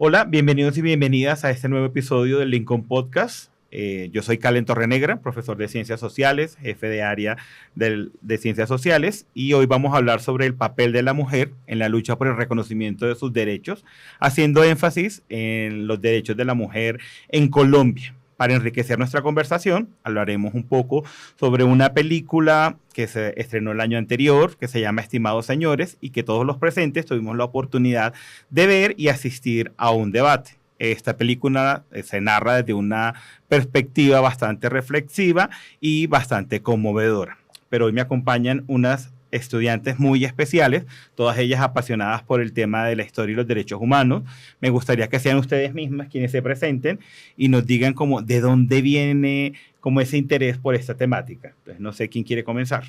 Hola, bienvenidos y bienvenidas a este nuevo episodio del Lincoln Podcast. Yo soy Calen Torrenegra, profesor de Ciencias Sociales, jefe de área de Ciencias Sociales, y hoy vamos a hablar sobre el papel de la mujer en la lucha por el reconocimiento de sus derechos, haciendo énfasis en los derechos de la mujer en Colombia. Para enriquecer nuestra conversación, hablaremos un poco sobre una película que se estrenó el año anterior, que se llama Estimados Señores, y que todos los presentes tuvimos la oportunidad de ver y asistir a un debate. Esta película se narra desde una perspectiva bastante reflexiva y bastante conmovedora. Pero hoy me acompañan unas estudiantes muy especiales, todas ellas apasionadas por el tema de la historia y los derechos humanos. Me gustaría que sean ustedes mismas quienes se presenten y nos digan como de dónde viene como ese interés por esta temática. Entonces, no sé quién quiere comenzar.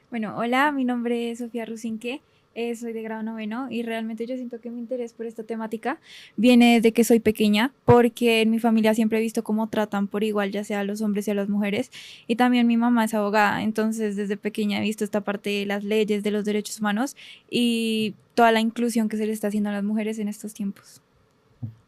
Bueno, hola, mi nombre es Sofía Rusinque, soy de grado noveno y realmente yo siento que mi interés por esta temática viene desde que soy pequeña, porque en mi familia siempre he visto cómo tratan por igual, ya sea a los hombres y a las mujeres, y también mi mamá es abogada, entonces desde pequeña he visto esta parte de las leyes, de los derechos humanos y toda la inclusión que se le está haciendo a las mujeres en estos tiempos.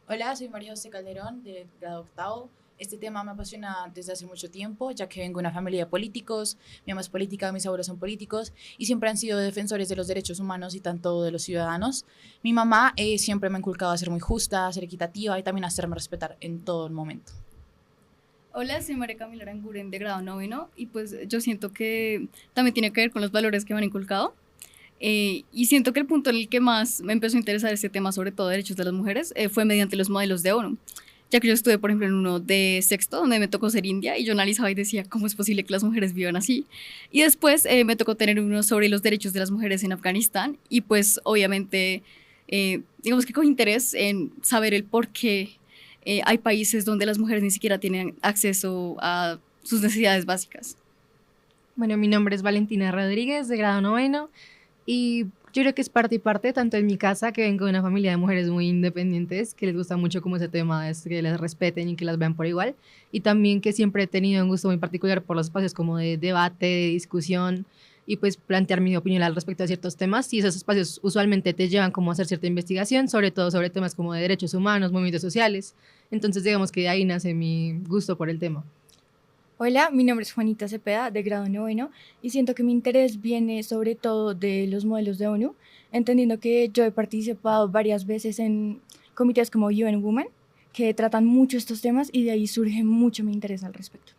Hola, soy María José Calderón, de grado octavo. Este tema me apasiona desde hace mucho tiempo, ya que vengo de una familia de políticos, mi mamá es política, mis abuelos son políticos y siempre han sido defensores de los derechos humanos y tanto de los ciudadanos. Mi mamá siempre me ha inculcado a ser muy justa, a ser equitativa y también a hacerme respetar en todo momento. Hola, soy María Camila Aranguren de grado noveno y pues yo siento que también tiene que ver con los valores que me han inculcado. Y siento que el punto en el que más me empezó a interesar este tema, sobre todo derechos de las mujeres, fue mediante los modelos de ONU, ya que yo estuve, por ejemplo, en uno de sexto, donde me tocó ser india, y yo analizaba y decía, ¿cómo es posible que las mujeres vivan así? Y después me tocó tener uno sobre los derechos de las mujeres en Afganistán, y pues obviamente, digamos que con interés en saber el por qué hay países donde las mujeres ni siquiera tienen acceso a sus necesidades básicas. Bueno, mi nombre es Valentina Rodríguez, de grado noveno, y yo creo que es parte y parte, tanto en mi casa, que vengo de una familia de mujeres muy independientes, que les gusta mucho como ese tema de que les respeten y que las vean por igual, y también que siempre he tenido un gusto muy particular por los espacios como de debate, de discusión, y pues plantear mi opinión al respecto a ciertos temas, y esos espacios usualmente te llevan como a hacer cierta investigación, sobre todo sobre temas como de derechos humanos, movimientos sociales, entonces digamos que de ahí nace mi gusto por el tema. Hola, mi nombre es Juanita Cepeda, de grado noveno, y siento que mi interés viene sobre todo de los modelos de ONU, entendiendo que yo he participado varias veces en comités como UN Women, que tratan mucho estos temas y de ahí surge mucho mi interés al respecto.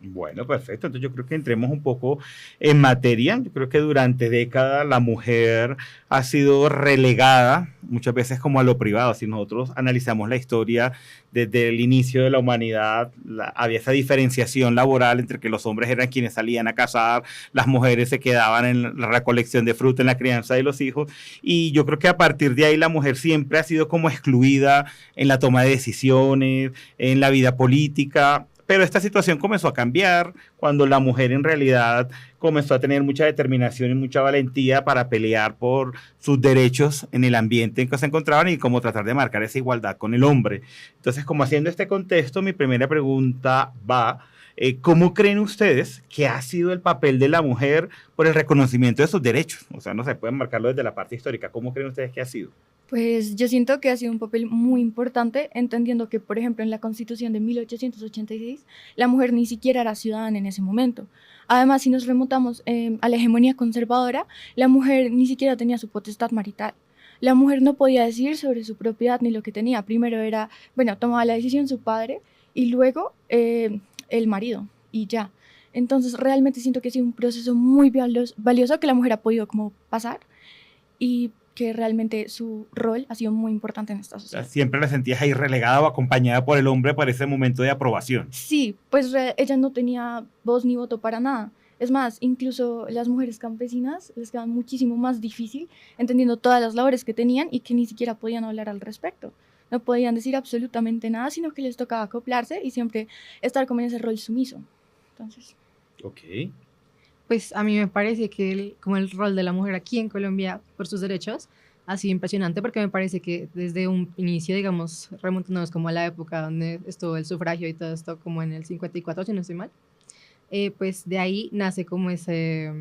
Bueno, perfecto. Entonces yo creo que entremos un poco en materia. Yo creo que durante décadas la mujer ha sido relegada muchas veces como a lo privado. Si nosotros analizamos la historia desde el inicio de la humanidad, había esa diferenciación laboral entre que los hombres eran quienes salían a cazar, las mujeres se quedaban en la recolección de fruta, en la crianza de los hijos. Y yo creo que a partir de ahí la mujer siempre ha sido como excluida en la toma de decisiones, en la vida política. Pero esta situación comenzó a cambiar cuando la mujer en realidad comenzó a tener mucha determinación y mucha valentía para pelear por sus derechos en el ambiente en que se encontraban y cómo tratar de marcar esa igualdad con el hombre. Entonces, como haciendo este contexto, mi primera pregunta va, ¿cómo creen ustedes que ha sido el papel de la mujer por el reconocimiento de sus derechos? O sea, no se pueden marcarlo desde la parte histórica. ¿Cómo creen ustedes que ha sido? Pues yo siento que ha sido un papel muy importante, entendiendo que, por ejemplo, en la Constitución de 1886, la mujer ni siquiera era ciudadana en ese momento. Además, si nos remontamos a la hegemonía conservadora, la mujer ni siquiera tenía su potestad marital. La mujer no podía decidir sobre su propiedad ni lo que tenía. Primero era, bueno, tomaba la decisión su padre y luego el marido y ya. Entonces, realmente siento que ha sido un proceso muy valioso que la mujer ha podido como pasar y que realmente su rol ha sido muy importante en esta sociedad. O sea, siempre la sentías ahí relegada o acompañada por el hombre para ese momento de aprobación. Sí, pues ella no tenía voz ni voto para nada. Es más, incluso las mujeres campesinas les quedaba muchísimo más difícil entendiendo todas las labores que tenían y que ni siquiera podían hablar al respecto. No podían decir absolutamente nada, sino que les tocaba acoplarse y siempre estar como en ese rol sumiso. Entonces, Ok. Pues a mí me parece que como el rol de la mujer aquí en Colombia por sus derechos ha sido impresionante porque me parece que desde un inicio, digamos, remontándonos como a la época donde estuvo el sufragio y todo esto, como en el 54, si no estoy mal, pues de ahí nace como esa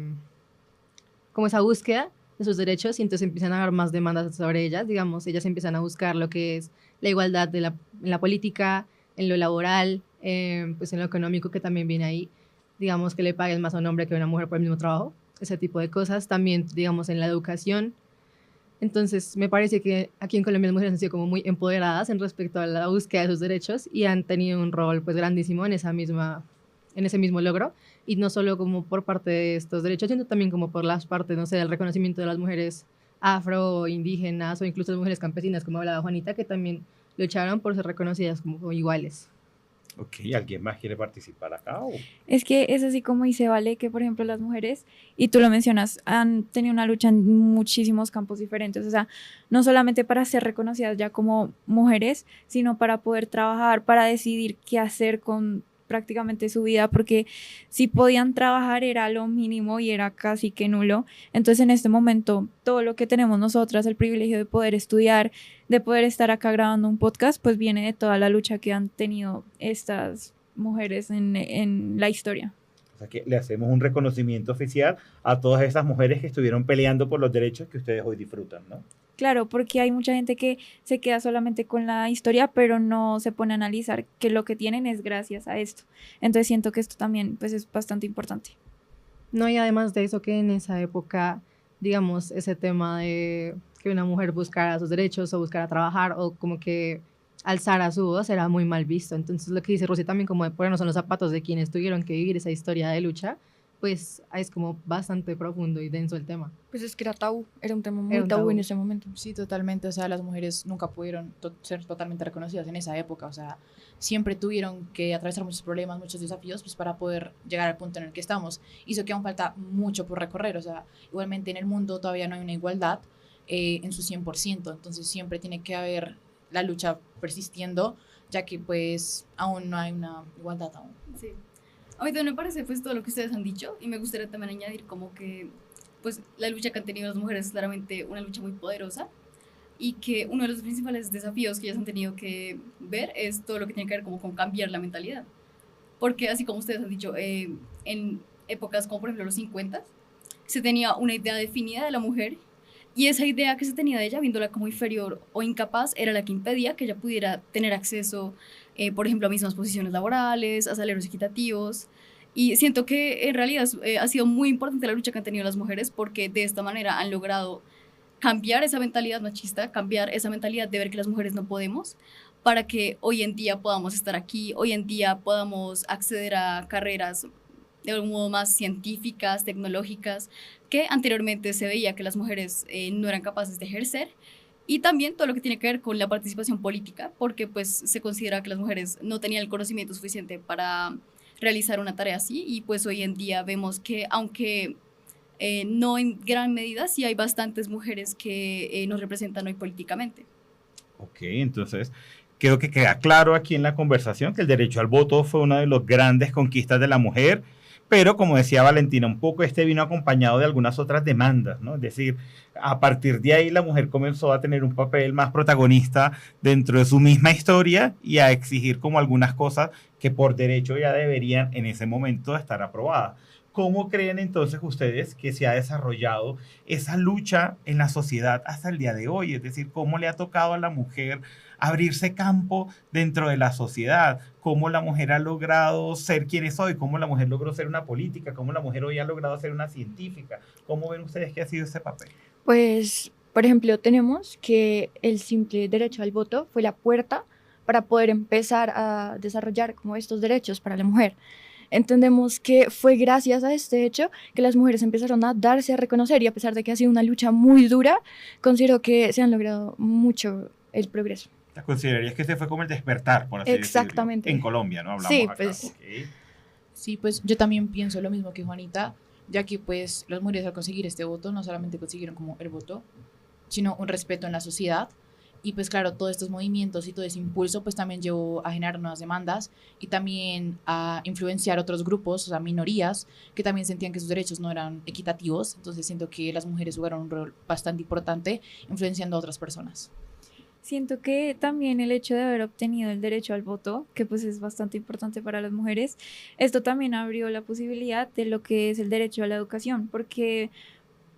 búsqueda de sus derechos y entonces empiezan a haber más demandas sobre ellas, digamos, ellas empiezan a buscar lo que es la igualdad en la política, en lo laboral, pues en lo económico que también viene ahí, digamos que le paguen más a un hombre que a una mujer por el mismo trabajo, ese tipo de cosas, también digamos en la educación. Entonces me parece que aquí en Colombia las mujeres han sido como muy empoderadas en respecto a la búsqueda de sus derechos y han tenido un rol pues grandísimo en ese mismo logro, y no solo como por parte de estos derechos, sino también como por las partes, no sé, del reconocimiento de las mujeres afro, indígenas o incluso las mujeres campesinas, como hablaba Juanita, que también lucharon por ser reconocidas como iguales. Ok, ¿alguien más quiere participar acá? Es que es así como dice Vale, que por ejemplo las mujeres, y tú lo mencionas, han tenido una lucha en muchísimos campos diferentes, o sea, no solamente para ser reconocidas ya como mujeres, sino para poder trabajar, para decidir qué hacer con prácticamente su vida, porque si podían trabajar era lo mínimo y era casi que nulo. Entonces en este momento todo lo que tenemos nosotras, el privilegio de poder estudiar, de poder estar acá grabando un podcast, pues viene de toda la lucha que han tenido estas mujeres en la historia. O sea que le hacemos un reconocimiento oficial a todas esas mujeres que estuvieron peleando por los derechos que ustedes hoy disfrutan, ¿no? Claro, porque hay mucha gente que se queda solamente con la historia, pero no se pone a analizar que lo que tienen es gracias a esto. Entonces siento que esto también pues, es bastante importante. No, y además de eso que en esa época, digamos, ese tema de que una mujer buscara sus derechos o buscara trabajar o como que alzara su voz era muy mal visto. Entonces lo que dice Rosy también como de ponernos en los zapatos de quienes tuvieron que vivir esa historia de lucha, pues es como bastante profundo y denso el tema. Pues es que era tabú, era un tema muy tabú en ese momento. Sí, totalmente, o sea, las mujeres nunca pudieron ser totalmente reconocidas en esa época, o sea, siempre tuvieron que atravesar muchos problemas, muchos desafíos, pues para poder llegar al punto en el que estamos. Hizo que aún falta mucho por recorrer, o sea, igualmente en el mundo todavía no hay una igualdad en su 100%, entonces siempre tiene que haber la lucha persistiendo, ya que pues aún no hay una igualdad aún. Sí. A mí también me parece pues todo lo que ustedes han dicho y me gustaría también añadir como que pues la lucha que han tenido las mujeres es claramente una lucha muy poderosa y que uno de los principales desafíos que ellas han tenido que ver es todo lo que tiene que ver como con cambiar la mentalidad. Porque así como ustedes han dicho, en épocas como por ejemplo los 50 se tenía una idea definida de la mujer y esa idea que se tenía de ella, viéndola como inferior o incapaz, era la que impedía que ella pudiera tener acceso, por ejemplo, a mismas posiciones laborales, a salarios equitativos. Y siento que en realidad ha sido muy importante la lucha que han tenido las mujeres porque de esta manera han logrado cambiar esa mentalidad machista, cambiar esa mentalidad de ver que las mujeres no podemos, para que hoy en día podamos estar aquí, hoy en día podamos acceder a carreras de algún modo más científicas, tecnológicas, que anteriormente se veía que las mujeres no eran capaces de ejercer, y también todo lo que tiene que ver con la participación política, porque pues se considera que las mujeres no tenían el conocimiento suficiente para realizar una tarea así, y pues hoy en día vemos que aunque no en gran medida, sí hay bastantes mujeres que nos representan hoy políticamente. Ok, entonces creo que queda claro aquí en la conversación que el derecho al voto fue una de las grandes conquistas de la mujer, pero como decía Valentina, un poco vino acompañado de algunas otras demandas, ¿no? Es decir, a partir de ahí la mujer comenzó a tener un papel más protagonista dentro de su misma historia y a exigir como algunas cosas que por derecho ya deberían en ese momento estar aprobadas. ¿Cómo creen entonces ustedes que se ha desarrollado esa lucha en la sociedad hasta el día de hoy? Es decir, ¿cómo le ha tocado a la mujer abrirse campo dentro de la sociedad? ¿Cómo la mujer ha logrado ser quien es hoy? ¿Cómo la mujer logró ser una política? ¿Cómo la mujer hoy ha logrado ser una científica? ¿Cómo ven ustedes que ha sido ese papel? Pues, por ejemplo, tenemos que el simple derecho al voto fue la puerta para poder empezar a desarrollar como estos derechos para la mujer. Entendemos que fue gracias a este hecho que las mujeres empezaron a darse a reconocer, y a pesar de que ha sido una lucha muy dura, considero que se han logrado mucho el progreso. ¿Considerarías que este fue como el despertar, por así Exactamente. decirlo? En Colombia, ¿no? Hablamos Sí, acá. pues. Okay. Sí, pues yo también pienso lo mismo que Juanita, ya que pues las mujeres al conseguir este voto no solamente consiguieron como el voto, sino un respeto en la sociedad. Y pues claro, todos estos movimientos y todo ese impulso pues también llevó a generar nuevas demandas y también a influenciar otros grupos, o sea, minorías, que también sentían que sus derechos no eran equitativos. Entonces siento que las mujeres jugaron un rol bastante importante influenciando a otras personas. Siento que también el hecho de haber obtenido el derecho al voto, que pues es bastante importante para las mujeres, esto también abrió la posibilidad de lo que es el derecho a la educación, porque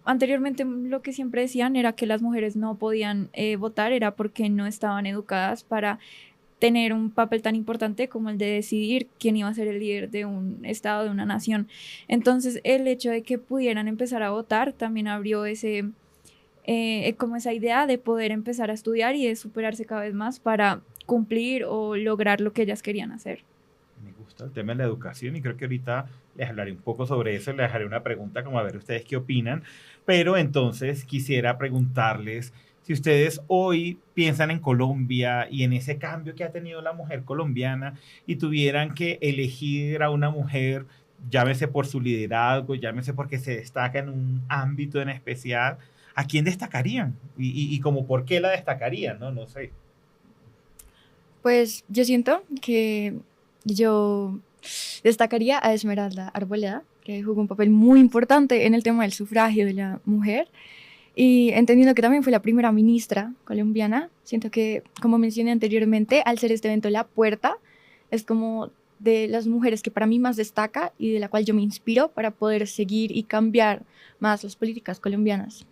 anteriormente lo que siempre decían era que las mujeres no podían votar, era porque no estaban educadas para tener un papel tan importante como el de decidir quién iba a ser el líder de un estado, de una nación. Entonces, el hecho de que pudieran empezar a votar también abrió como esa idea de poder empezar a estudiar y de superarse cada vez más para cumplir o lograr lo que ellas querían hacer. Me gusta el tema de la educación y creo que ahorita les hablaré un poco sobre eso, les dejaré una pregunta como a ver ustedes qué opinan, pero entonces quisiera preguntarles si ustedes hoy piensan en Colombia y en ese cambio que ha tenido la mujer colombiana y tuvieran que elegir a una mujer, llámese por su liderazgo, llámese porque se destaca en un ámbito en especial, ¿a quién destacarían? Y como por qué la destacarían, ¿no? No sé. Pues yo siento que yo destacaría a Esmeralda Arboleda, que jugó un papel muy importante en el tema del sufragio de la mujer. Y entendiendo que también fue la primera ministra colombiana, siento que, como mencioné anteriormente, al ser este evento la puerta, es como de las mujeres que para mí más destaca y de la cual yo me inspiro para poder seguir y cambiar más las políticas colombianas.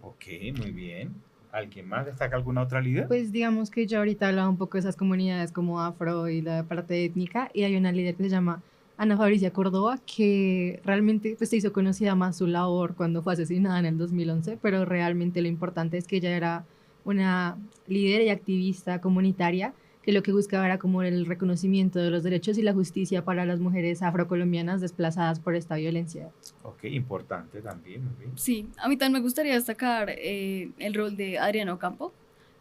Ok, muy bien. ¿Alguien más destaca alguna otra líder? Pues digamos que yo ahorita hablaba un poco de esas comunidades como afro y la parte étnica, y hay una líder que se llama Ana Fabricia Córdoba, que realmente pues, se hizo conocida más su labor cuando fue asesinada en el 2011, pero realmente lo importante es que ella era una líder y activista comunitaria que lo que buscaba era como el reconocimiento de los derechos y la justicia para las mujeres afrocolombianas desplazadas por esta violencia. Ok, importante también, muy bien. Sí, a mí también me gustaría destacar el rol de Adriana Ocampo,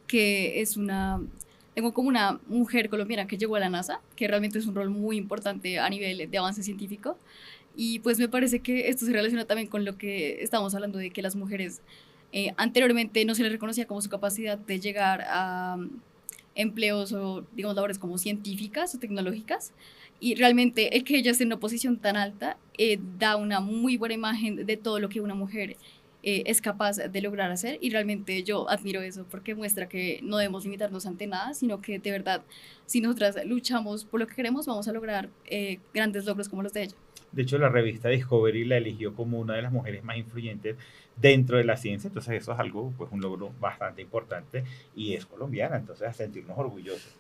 que es tengo como una mujer colombiana que llegó a la NASA, que realmente es un rol muy importante a nivel de avance científico, y pues me parece que esto se relaciona también con lo que estábamos hablando de que las mujeres anteriormente no se les reconocía como su capacidad de llegar a empleos o digamos labores como científicas o tecnológicas, y realmente el que ella esté en una posición tan alta da una muy buena imagen de todo lo que una mujer es capaz de lograr hacer, y realmente yo admiro eso porque muestra que no debemos limitarnos ante nada, sino que de verdad si nosotras luchamos por lo que queremos vamos a lograr grandes logros como los de ella. De hecho, la revista Discovery la eligió como una de las mujeres más influyentes dentro de la ciencia, entonces eso es algo, pues un logro bastante importante y es colombiana, entonces a sentirnos orgullosos.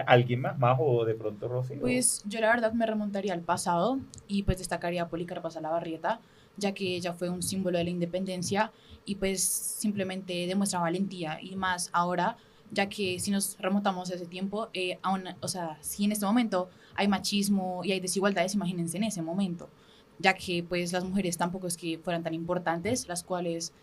¿Alguien más o de pronto Rosy? Pues yo la verdad me remontaría al pasado y pues destacaría a Policarpa Salabarrieta, ya que ella fue un símbolo de la independencia y pues simplemente demuestra valentía, y más ahora, ya que si nos remontamos a ese tiempo, o sea, si en este momento hay machismo y hay desigualdades, imagínense en ese momento, ya que pues las mujeres tampoco es que fueran tan importantes, las cuales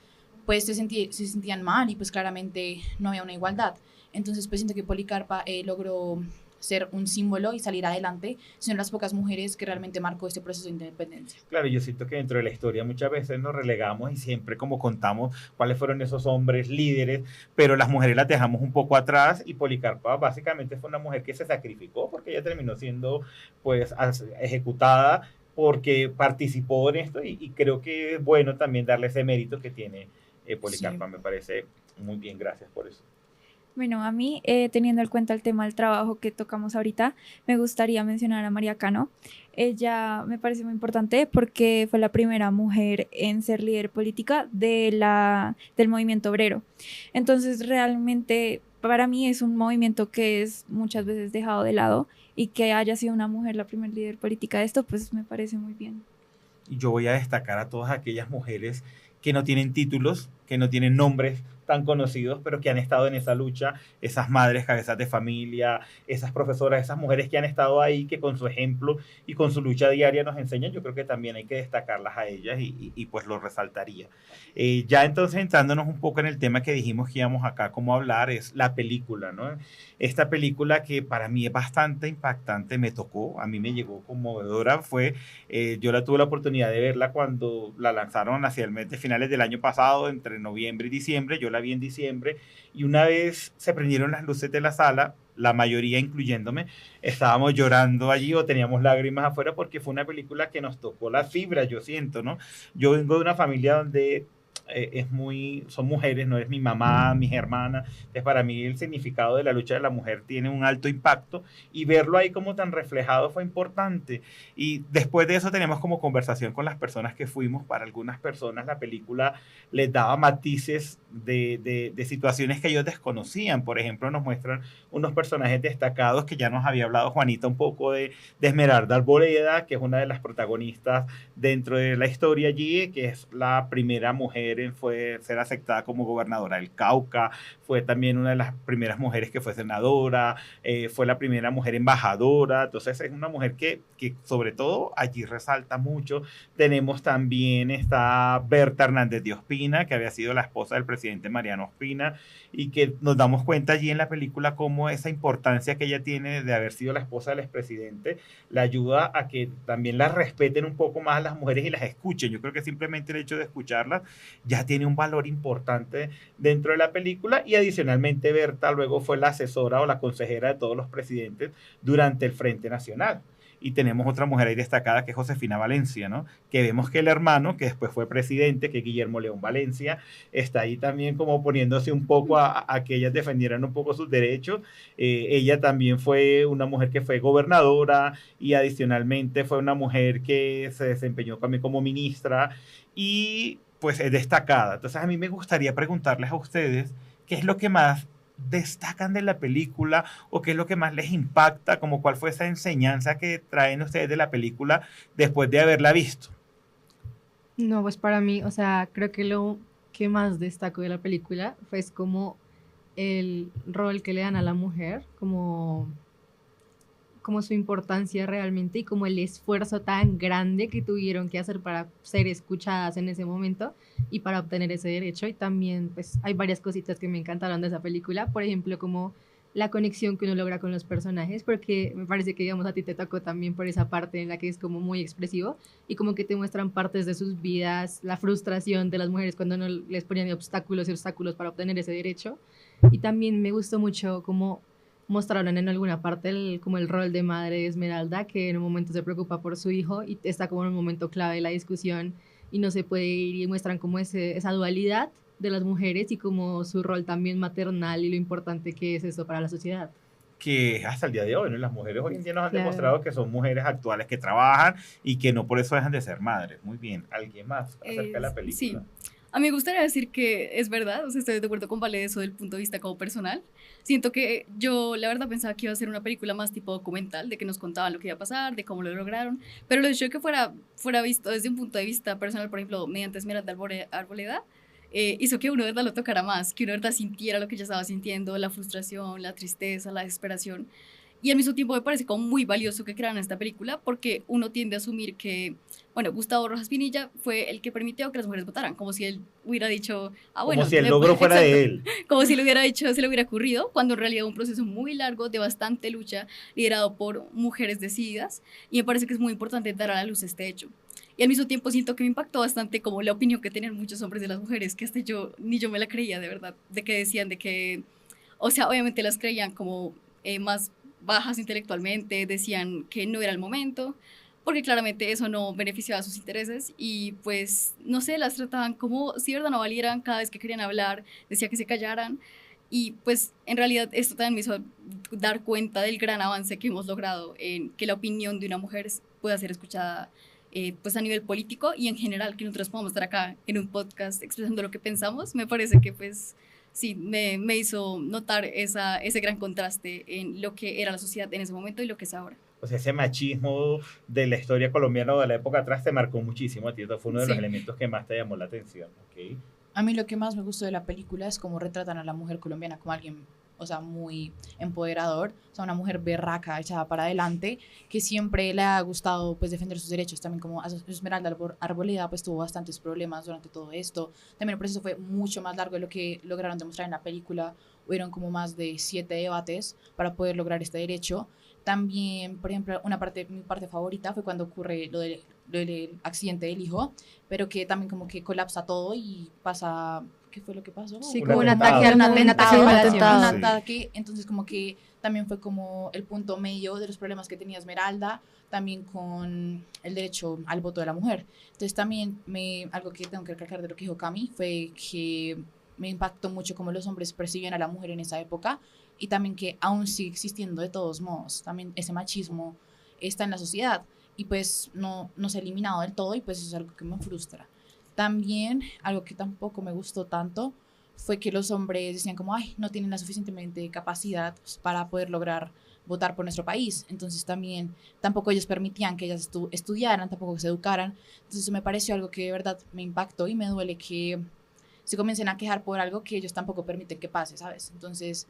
pues se sentían mal y pues claramente no había una igualdad. Entonces pues siento que Policarpa logró ser un símbolo y salir adelante, sino las pocas mujeres que realmente marcó este proceso de independencia. Claro, yo siento que dentro de la historia muchas veces nos relegamos y siempre como contamos cuáles fueron esos hombres líderes, pero las mujeres las dejamos un poco atrás, y Policarpa básicamente fue una mujer que se sacrificó porque ella terminó siendo pues ejecutada porque participó en esto, y creo que es bueno también darle ese mérito que tiene Policarpa, sí. Me parece muy bien, gracias por eso. Bueno, a mí, teniendo en cuenta el tema del trabajo que tocamos ahorita, me gustaría mencionar a María Cano. Ella me parece muy importante porque fue la primera mujer en ser líder política del movimiento obrero. Entonces, realmente, para mí es un movimiento que es muchas veces dejado de lado, y que haya sido una mujer la primera líder política de esto, pues me parece muy bien. Y yo voy a destacar a todas aquellas mujeres que no tienen títulos, que no tienen nombres tan conocidos, pero que han estado en esa lucha, esas madres, cabezas de familia, esas profesoras, esas mujeres que han estado ahí, que con su ejemplo y con su lucha diaria nos enseñan. Yo creo que también hay que destacarlas a ellas y pues lo resaltaría. Ya entonces entrándonos un poco en el tema que dijimos que íbamos acá como a hablar, es la película, ¿no? Esta película que para mí es bastante impactante, me tocó, a mí me llegó conmovedora, yo tuve la oportunidad de verla cuando la lanzaron hacia el mes de finales del año pasado, entre noviembre y diciembre. Yo la vi en diciembre, y una vez se prendieron las luces de la sala, la mayoría incluyéndome, estábamos llorando allí o teníamos lágrimas afuera, porque fue una película que nos tocó la fibra, yo siento, ¿no? Yo vengo de una familia donde son mujeres, no es mi mamá, mis hermanas. Entonces, para mí el significado de la lucha de la mujer tiene un alto impacto y verlo ahí como tan reflejado fue importante. Y después de eso tenemos como conversación con las personas que fuimos. Para algunas personas la película les daba matices de situaciones que ellos desconocían. Por ejemplo, nos muestran unos personajes destacados que ya nos había hablado Juanita un poco de Esmeralda Arboleda, que es una de las protagonistas dentro de la historia allí, que es la primera mujer en ser aceptada como gobernadora del Cauca, fue también una de las primeras mujeres que fue senadora, fue la primera mujer embajadora. Entonces es una mujer que sobre todo allí resalta mucho. Tenemos también esta Berta Hernández de Ospina, que había sido la esposa del presidente Mariano Ospina, y que nos damos cuenta allí en la película cómo esa importancia que ella tiene de haber sido la esposa del expresidente le ayuda a que también la respeten un poco más a las mujeres y las escuchen. Yo creo que simplemente el hecho de escucharlas ya tiene un valor importante dentro de la película. Y adicionalmente Berta luego fue la asesora o la consejera de todos los presidentes durante el Frente Nacional. Y tenemos otra mujer ahí destacada que es Josefina Valencia, ¿no? Que vemos que el hermano, que después fue presidente, que es Guillermo León Valencia, está ahí también como poniéndose un poco a que ellas defendieran un poco sus derechos. Ella también fue una mujer que fue gobernadora y adicionalmente fue una mujer que se desempeñó también como ministra y pues es destacada. Entonces a mí me gustaría preguntarles a ustedes qué es lo que más destacan de la película o qué es lo que más les impacta, como cuál fue esa enseñanza que traen ustedes de la película después de haberla visto. No, pues para mí, o sea, creo que lo que más destaco de la película fue como el rol que le dan a la mujer, como su importancia realmente y como el esfuerzo tan grande que tuvieron que hacer para ser escuchadas en ese momento y para obtener ese derecho. Y también pues hay varias cositas que me encantaron de esa película, por ejemplo como la conexión que uno logra con los personajes, porque me parece que digamos a ti te tocó también por esa parte en la que es como muy expresivo y como que te muestran partes de sus vidas, la frustración de las mujeres cuando no les ponían obstáculos y obstáculos para obtener ese derecho. Y también me gustó mucho como mostraron en alguna parte como el rol de madre de Esmeralda, que en un momento se preocupa por su hijo y está como en un momento clave de la discusión y no se puede ir, y muestran como esa dualidad de las mujeres y como su rol también maternal y lo importante que es eso para la sociedad. Que hasta el día de hoy, ¿no? Las mujeres hoy en día nos han Claro. demostrado que son mujeres actuales que trabajan y que no por eso dejan de ser madres. Muy bien. ¿Alguien más acerca de la película? Sí. A mí me gustaría decir que es verdad, o sea, estoy de acuerdo con Vale de eso del punto de vista como personal. Siento que yo, la verdad, pensaba que iba a ser una película más tipo documental, de que nos contaban lo que iba a pasar, de cómo lo lograron, pero el hecho de que fuera visto desde un punto de vista personal, por ejemplo, mediante Esmeralda Arboleda, hizo que uno de verdad lo tocara más, que uno de verdad sintiera lo que ella estaba sintiendo, la frustración, la tristeza, la desesperación. Y al mismo tiempo me parece como muy valioso que crearan esta película porque uno tiende a asumir que, bueno, Gustavo Rojas Pinilla fue el que permitió que las mujeres votaran, como si él hubiera dicho, bueno. Como si el logro fuera de él. Como si lo hubiera dicho, se le hubiera ocurrido, cuando en realidad un proceso muy largo, de bastante lucha, liderado por mujeres decididas, y me parece que es muy importante dar a la luz este hecho. Y al mismo tiempo siento que me impactó bastante como la opinión que tenían muchos hombres de las mujeres, que hasta ni yo me la creía de verdad, de que decían de que, o sea, obviamente las creían como más bajas intelectualmente, decían que no era el momento, porque claramente eso no beneficiaba sus intereses y pues, no sé, las trataban como si de verdad no valieran cada vez que querían hablar, decía que se callaran y pues en realidad esto también me hizo dar cuenta del gran avance que hemos logrado en que la opinión de una mujer pueda ser escuchada pues a nivel político y en general que nosotros podamos estar acá en un podcast expresando lo que pensamos, me parece que pues sí, me hizo notar ese gran contraste en lo que era la sociedad en ese momento y lo que es ahora. O sea, ese machismo de la historia colombiana o de la época atrás te marcó muchísimo a ti. Esto fue uno de los elementos que más te llamó la atención. ¿Okay? A mí lo que más me gustó de la película es cómo retratan a la mujer colombiana como alguien, o sea, muy empoderador, o sea, una mujer berraca, echada para adelante, que siempre le ha gustado, pues, defender sus derechos, también como Esmeralda Arboleda, pues, tuvo bastantes problemas durante todo esto, también el proceso fue mucho más largo de lo que lograron demostrar en la película, hubieron como más de 7 debates para poder lograr este derecho. También, por ejemplo, mi parte favorita fue cuando ocurre lo del accidente del hijo, pero que también como que colapsa todo y pasa ¿qué fue lo que pasó? Sí, Un como un atentado. ataque, Un un ataque atentado, de un violación. Sí. ataque, entonces como que también fue como el punto medio de los problemas que tenía Esmeralda, también con el derecho al voto de la mujer. Entonces también algo que tengo que recalcar de lo que dijo Cami fue que me impactó mucho cómo los hombres percibían a la mujer en esa época y también que aún sigue existiendo de todos modos, también ese machismo está en la sociedad y pues no se ha eliminado del todo y pues eso es algo que me frustra. También algo que tampoco me gustó tanto fue que los hombres decían como, ay, no tienen la suficientemente capacidad pues, para poder lograr votar por nuestro país. Entonces también tampoco ellos permitían que ellas estudiaran, tampoco que se educaran. Entonces eso me pareció algo que de verdad me impactó y me duele que se comiencen a quejar por algo que ellos tampoco permiten que pase, ¿sabes? Entonces,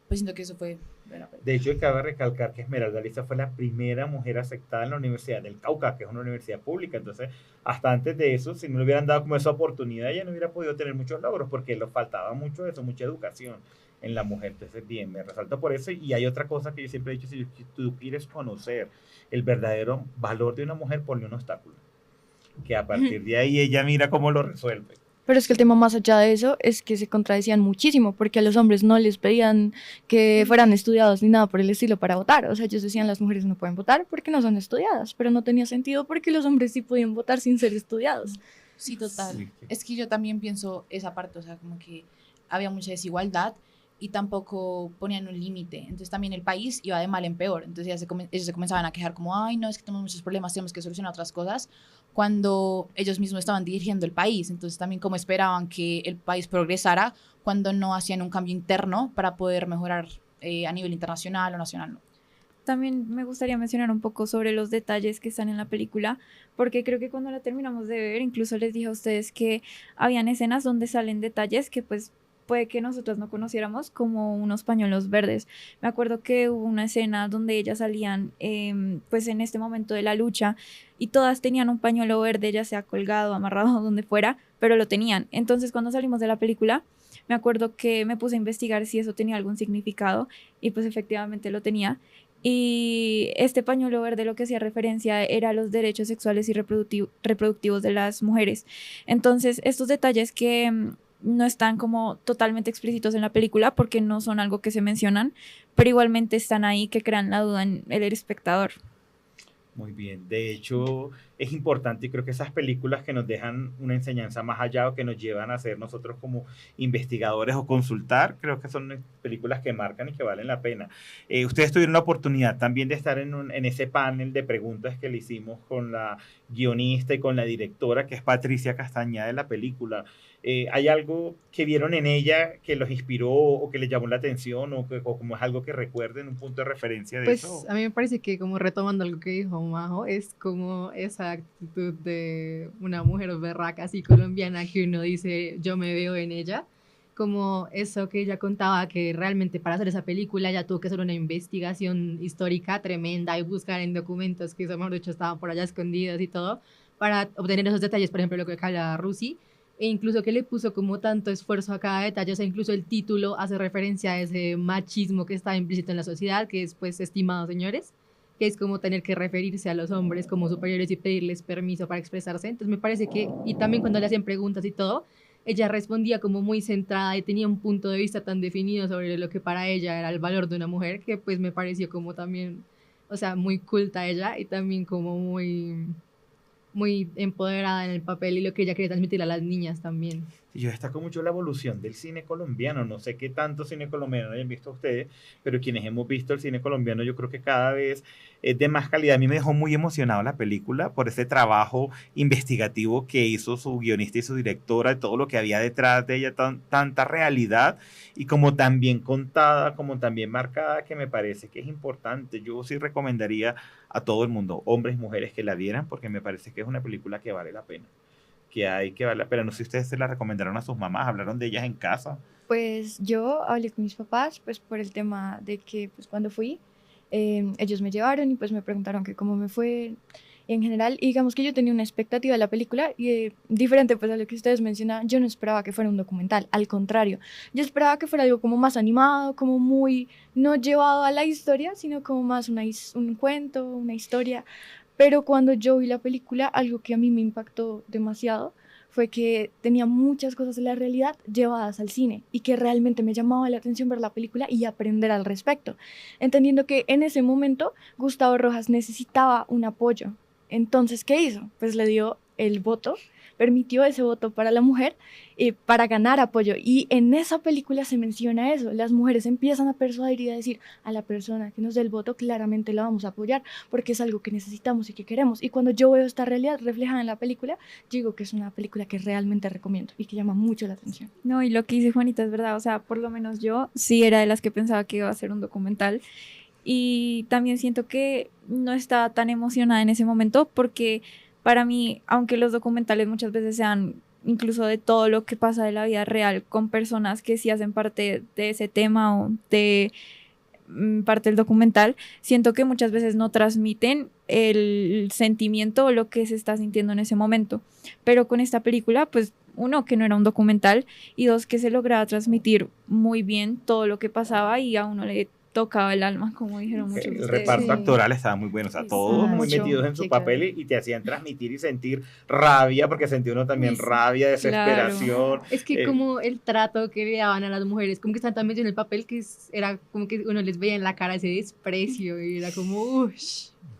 pues siento que eso fue... Bueno, De hecho, cabe recalcar que Esmeralda Lista fue la primera mujer aceptada en la Universidad del Cauca, que es una universidad pública. Entonces, hasta antes de eso, si no le hubieran dado como esa oportunidad, ella no hubiera podido tener muchos logros, porque le faltaba mucho eso, mucha educación en la mujer. Entonces, bien, me resalto por eso. Y hay otra cosa que yo siempre he dicho, si tú quieres conocer el verdadero valor de una mujer, ponle un obstáculo. Que a partir de ahí ella mira cómo lo resuelve. Pero es que el tema más allá de eso es que se contradecían muchísimo, porque a los hombres no les pedían que fueran estudiados ni nada por el estilo para votar. O sea, ellos decían las mujeres no pueden votar porque no son estudiadas, pero no tenía sentido porque los hombres sí podían votar sin ser estudiados. Sí, total. Sí. Es que yo también pienso esa parte, o sea, como que había mucha desigualdad y tampoco ponían un límite. Entonces también el país iba de mal en peor. Entonces ellos se comenzaban a quejar como, ay, no, es que tenemos muchos problemas, tenemos que solucionar otras cosas, cuando ellos mismos estaban dirigiendo el país. Entonces también como esperaban que el país progresara cuando no hacían un cambio interno para poder mejorar a nivel internacional o nacional, ¿no? También me gustaría mencionar un poco sobre los detalles que están en la película, porque creo que cuando la terminamos de ver, incluso les dije a ustedes que habían escenas donde salen detalles que pues puede que nosotros no conociéramos, como unos pañuelos verdes. Me acuerdo que hubo una escena donde ellas salían pues en este momento de la lucha y todas tenían un pañuelo verde, ya sea colgado, amarrado, donde fuera, pero lo tenían. Entonces cuando salimos de la película, me acuerdo que me puse a investigar si eso tenía algún significado y pues efectivamente lo tenía. Y este pañuelo verde lo que hacía referencia era a los derechos sexuales y reproductivos de las mujeres. Entonces, estos detalles que no están como totalmente explícitos en la película porque no son algo que se mencionan, pero igualmente están ahí que crean la duda en el espectador. Muy bien, de hecho es importante y creo que esas películas que nos dejan una enseñanza más allá o que nos llevan a ser nosotros como investigadores o consultar, creo que son películas que marcan y que valen la pena. Ustedes tuvieron la oportunidad también de estar en ese panel de preguntas que le hicimos con la guionista y con la directora, que es Patricia Castañeda de la película. ¿Hay algo que vieron en ella que los inspiró o que les llamó la atención o como es algo que recuerden, un punto de referencia de Pues eso? a mí me parece que, como retomando algo que dijo Majo, es como esa actitud de una mujer berraca así colombiana que uno dice, yo me veo en ella, como eso que ella contaba, que realmente para hacer esa película ya tuvo que hacer una investigación histórica tremenda y buscar en documentos que, mejor dicho, estaban por allá escondidos y todo, para obtener esos detalles, por ejemplo, lo que habla Rusi, e incluso que le puso como tanto esfuerzo a cada detalle, o sea, incluso el título hace referencia a ese machismo que está implícito en la sociedad, que es, pues, estimados señores, que es como tener que referirse a los hombres como superiores y pedirles permiso para expresarse. Entonces me parece que, y también cuando le hacían preguntas y todo, ella respondía como muy centrada y tenía un punto de vista tan definido sobre lo que para ella era el valor de una mujer, que pues me pareció como también, o sea, muy culta ella y también como muy empoderada en el papel y lo que ella quería transmitir a las niñas también. Y yo destaco mucho la evolución del cine colombiano. No sé qué tanto cine colombiano hayan visto ustedes, pero quienes hemos visto el cine colombiano, yo creo que cada vez es de más calidad. A mí me dejó muy emocionado la película por ese trabajo investigativo que hizo su guionista y su directora, y todo lo que había detrás de ella, tanta realidad y como tan bien contada, como tan bien marcada, que me parece que es importante. Yo sí recomendaría a todo el mundo, hombres y mujeres, que la vieran, porque me parece que es una película que vale la pena. Que hay que vale la pena. No sé si ustedes se la recomendaron a sus mamás, hablaron de ellas en casa. Pues yo hablé con mis papás pues por el tema de que pues cuando fui ellos me llevaron y pues me preguntaron que cómo me fue en general y digamos que yo tenía una expectativa de la película y diferente pues a lo que ustedes mencionaban, yo no esperaba que fuera un documental, al contrario, yo esperaba que fuera algo como más animado, como muy no llevado a la historia, sino como más un cuento, una historia. Pero cuando yo vi la película, algo que a mí me impactó demasiado fue que tenía muchas cosas de la realidad llevadas al cine y que realmente me llamaba la atención ver la película y aprender al respecto, entendiendo que en ese momento Gustavo Rojas necesitaba un apoyo. Entonces, ¿qué hizo? Pues le dio el voto, permitió ese voto para la mujer para ganar apoyo. Y en esa película se menciona eso. Las mujeres empiezan a persuadir y a decir a la persona que nos dé el voto, claramente la vamos a apoyar porque es algo que necesitamos y que queremos. Y cuando yo veo esta realidad reflejada en la película, yo digo que es una película que realmente recomiendo y que llama mucho la atención. No, y lo que dice Juanita es verdad, o sea, por lo menos yo sí era de las que pensaba que iba a ser un documental y también siento que no estaba tan emocionada en ese momento porque para mí, aunque los documentales muchas veces sean incluso de todo lo que pasa de la vida real con personas que sí hacen parte de ese tema o de parte del documental, siento que muchas veces no transmiten el sentimiento o lo que se está sintiendo en ese momento. Pero con esta película, pues uno, que no era un documental y dos, que se lograba transmitir muy bien todo lo que pasaba y a uno le tocaba el alma, como dijeron muchos de El ustedes. reparto Sí. actoral estaba muy bueno, o sea, todos muy Mucho. metidos en su Qué papel chévere. y te hacían transmitir y sentir rabia, porque sentía uno también Uy, sí. rabia, desesperación. Es que eh, como el trato que le daban a las mujeres, como que están tan metidos en el papel que era como que uno les veía en la cara ese desprecio y era como, uff,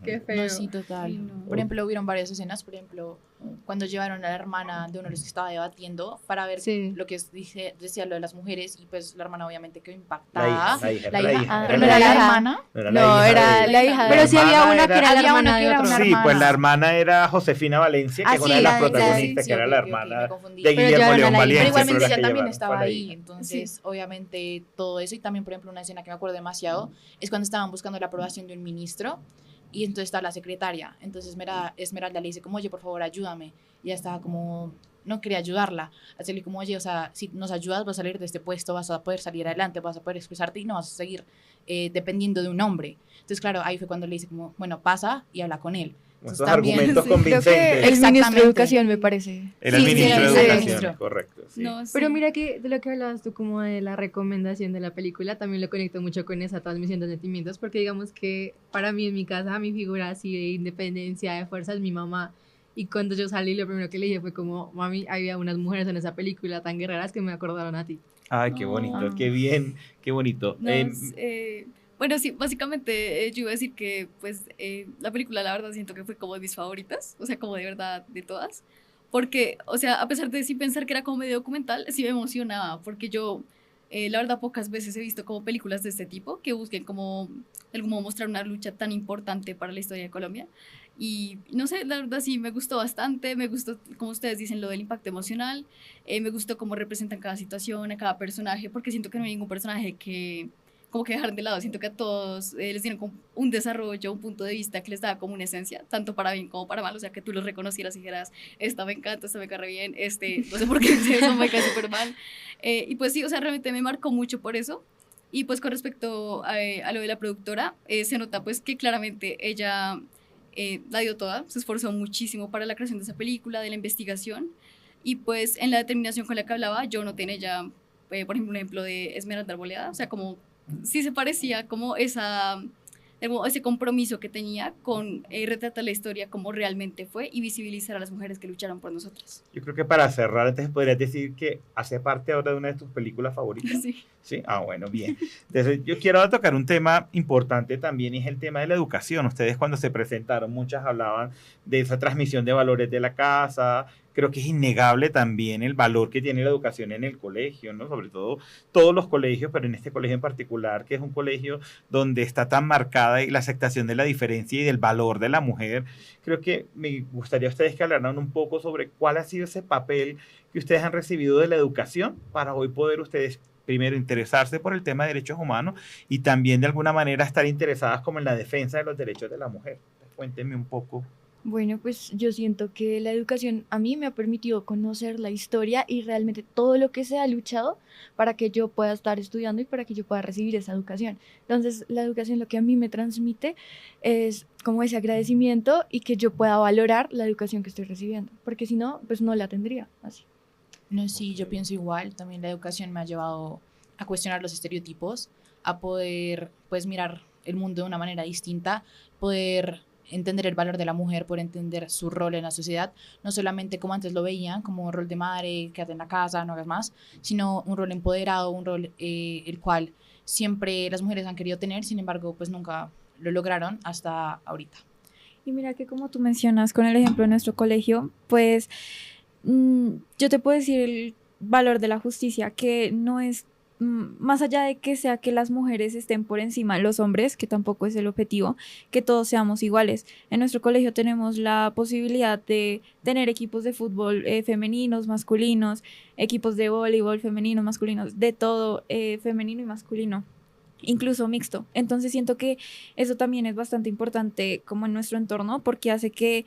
qué feo. No, sí, total. Sí, no. Por ejemplo, hubieron varias escenas, por ejemplo, cuando llevaron a la hermana de uno de los que estaba debatiendo para ver Sí. lo que decía lo de las mujeres y pues la hermana obviamente quedó la impactada. hija, la hija, La la hija. hija. Pero no no era era la la hija. hermana. No era No, la hija era de- la hija de... Pero sí había hermana una que era la había una hermana que de era otro. una Sí, pues la hermana. hermana era Josefina Valencia, que Ah, es una sí, de las la de- protagonistas, sí, que era ok, la ok, ok, hermana me confundí. de Pero Guillermo llevaron a León la hija. Valencia. Pero igualmente la ella que también llevaron estaba fue la ahí, hija. entonces obviamente todo eso y también por ejemplo una escena que me acuerdo demasiado es cuando estaban buscando la aprobación de un ministro y entonces está la secretaria, entonces Esmeralda le dice como, oye, por favor, ayúdame, y ella estaba como, no quería ayudarla, hacerle como, oye, o sea, si nos ayudas vas a salir de este puesto, vas a poder salir adelante, vas a poder expresarte y no vas a seguir dependiendo de un hombre. Entonces claro, ahí fue cuando le dice como, bueno, pasa y habla con él. Entonces, Esos también- argumentos sí, Creo que convincentes. el ministro Exactamente. de Educación me parece. Era el Sí, ministro sí, de sí, Educación, ministro. correcto. Sí. No, Pero sí. mira que de lo que hablabas tú como de la recomendación de la película, también lo conecto mucho con esa transmisión de sentimientos, porque digamos que para mí en mi casa, mi figura así de independencia, de fuerza es mi mamá. Y cuando yo salí, lo primero que le dije fue como, mami, había unas mujeres en esa película tan guerreras que me acordaron a ti. Ay, qué bonito, Ah. qué bien, qué bonito. No, bueno, sí, básicamente yo iba a decir que pues la película la verdad siento que fue como de mis favoritas, o sea, como de verdad de todas, porque, o sea, a pesar de sí pensar que era como medio documental, sí me emocionaba, porque yo la verdad pocas veces he visto como películas de este tipo que busquen como de algún modo mostrar una lucha tan importante para la historia de Colombia. Y no sé, la verdad sí me gustó bastante, me gustó, como ustedes dicen, lo del impacto emocional, me gustó cómo representan cada situación, a cada personaje, porque siento que no hay ningún personaje que como que dejaron de lado, siento que a todos les dieron como un desarrollo, un punto de vista que les daba como una esencia, tanto para bien como para mal, o sea, que tú los reconocieras y dijeras, esta me encanta, esta me cae re bien, no sé por qué eso me cae súper mal, y pues sí, o sea, realmente me marcó mucho por eso. Y pues con respecto a lo de la productora, se nota pues que claramente ella la dio toda, se esforzó muchísimo para la creación de esa película, de la investigación, y pues en la determinación con la que hablaba, yo noté en ella, por ejemplo, un ejemplo de Esmeralda Arboleda, o sea, como sí se parecía como ese compromiso que tenía con retratar la historia como realmente fue y visibilizar a las mujeres que lucharon por nosotras. Yo creo que para cerrar, entonces podrías decir que hace parte ahora de una de tus películas favoritas. Sí. Sí, bueno, bien. Entonces, yo quiero tocar un tema importante también y es el tema de la educación. Ustedes cuando se presentaron, muchas hablaban de esa transmisión de valores de la casa. Creo que es innegable también el valor que tiene la educación en el colegio, ¿no? Sobre todo todos los colegios, pero en este colegio en particular, que es un colegio donde está tan marcada la aceptación de la diferencia y del valor de la mujer. Creo que me gustaría a ustedes que hablaran un poco sobre cuál ha sido ese papel que ustedes han recibido de la educación para hoy poder ustedes primero interesarse por el tema de derechos humanos y también de alguna manera estar interesadas como en la defensa de los derechos de la mujer. Cuéntenme un poco. Bueno, pues yo siento que la educación a mí me ha permitido conocer la historia y realmente todo lo que se ha luchado para que yo pueda estar estudiando y para que yo pueda recibir esa educación. Entonces, la educación lo que a mí me transmite es como ese agradecimiento y que yo pueda valorar la educación que estoy recibiendo, porque si no, pues no la tendría así. No, sí, yo pienso igual. También la educación me ha llevado a cuestionar los estereotipos, a poder, pues, mirar el mundo de una manera distinta, poder entender el valor de la mujer, por entender su rol en la sociedad, no solamente como antes lo veían, como un rol de madre, quédate en la casa, no hagas más, sino un rol empoderado, un rol el cual siempre las mujeres han querido tener, sin embargo, pues nunca lo lograron hasta ahorita. Y mira que como tú mencionas con el ejemplo de nuestro colegio, pues yo te puedo decir el valor de la justicia, que no es más allá de que sea que las mujeres estén por encima de los hombres, que tampoco es el objetivo, que todos seamos iguales. En nuestro colegio tenemos la posibilidad de tener equipos de fútbol femeninos, masculinos, equipos de voleibol femeninos, masculinos, de todo femenino y masculino, incluso mixto. Entonces siento que eso también es bastante importante como en nuestro entorno, porque hace que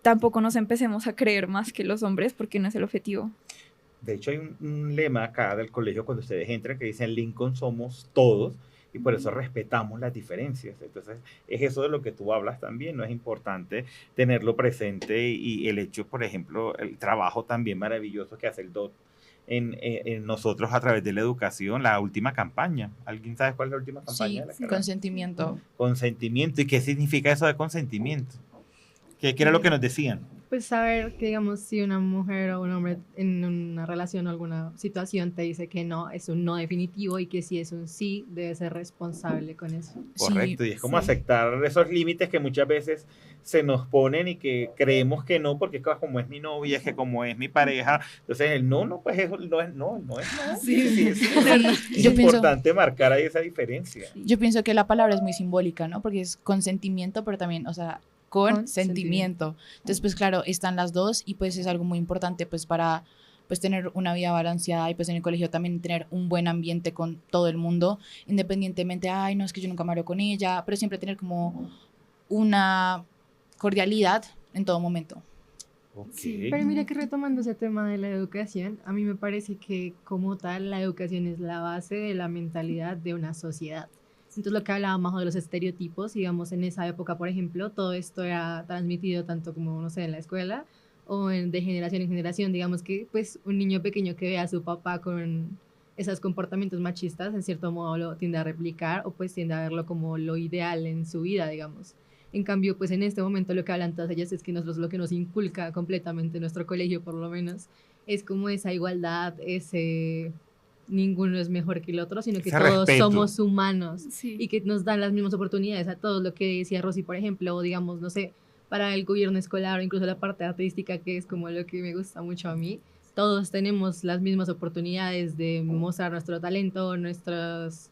tampoco nos empecemos a creer más que los hombres, porque no es el objetivo. De hecho, hay un lema acá del colegio cuando ustedes entran que dice: en Lincoln somos todos, y por eso respetamos las diferencias. Entonces, es eso de lo que tú hablas también, ¿no? Es importante tenerlo presente, y el hecho, por ejemplo, el trabajo también maravilloso que hace el DOT en nosotros a través de la educación, la última campaña. ¿Alguien sabe cuál es la última campaña? Sí, de la carrera? consentimiento. Consentimiento. ¿Y qué significa eso de consentimiento? ¿Qué era lo que nos decían? Pues saber que, digamos, si una mujer o un hombre en una relación o alguna situación te dice que no, es un no definitivo, y que si es un sí, debe ser responsable con eso. Correcto, Sí, y es como sí. aceptar esos límites que muchas veces se nos ponen y que creemos que no, porque como es mi novia, es que como es mi pareja, entonces el no, pues eso no es no, no es no. Sí. Es Yo pienso- importante marcar ahí esa diferencia. Yo pienso que la palabra es muy simbólica, ¿no? Porque es consentimiento, pero también, o sea, con sentimiento. Entonces, pues claro, están las dos, y pues es algo muy importante pues para pues tener una vida balanceada, y pues en el colegio también tener un buen ambiente con todo el mundo, independientemente, ay, no, es que yo nunca me hablo con ella, pero siempre tener como una cordialidad en todo momento. Ok. Pero mira que, retomando ese tema de la educación, a mí me parece que como tal la educación es la base de la mentalidad de una sociedad. Entonces, lo que hablábamos de los estereotipos, digamos, en esa época, por ejemplo, todo esto era transmitido tanto como, no sé, en la escuela o de generación en generación. Digamos que pues un niño pequeño que ve a su papá con esos comportamientos machistas, en cierto modo lo tiende a replicar, o pues tiende a verlo como lo ideal en su vida, digamos. En cambio, pues en este momento lo que hablan todas ellas es que nosotros, lo que nos inculca completamente nuestro colegio, por lo menos, es como esa igualdad, ese ninguno es mejor que el otro, sino que Ese todos respeto. somos humanos, Sí. y que nos dan las mismas oportunidades a todos. Lo que decía Rosy, por ejemplo, o digamos, no sé, para el gobierno escolar o incluso la parte artística, que es como lo que me gusta mucho a mí, todos tenemos las mismas oportunidades de mostrar nuestro talento, nuestros,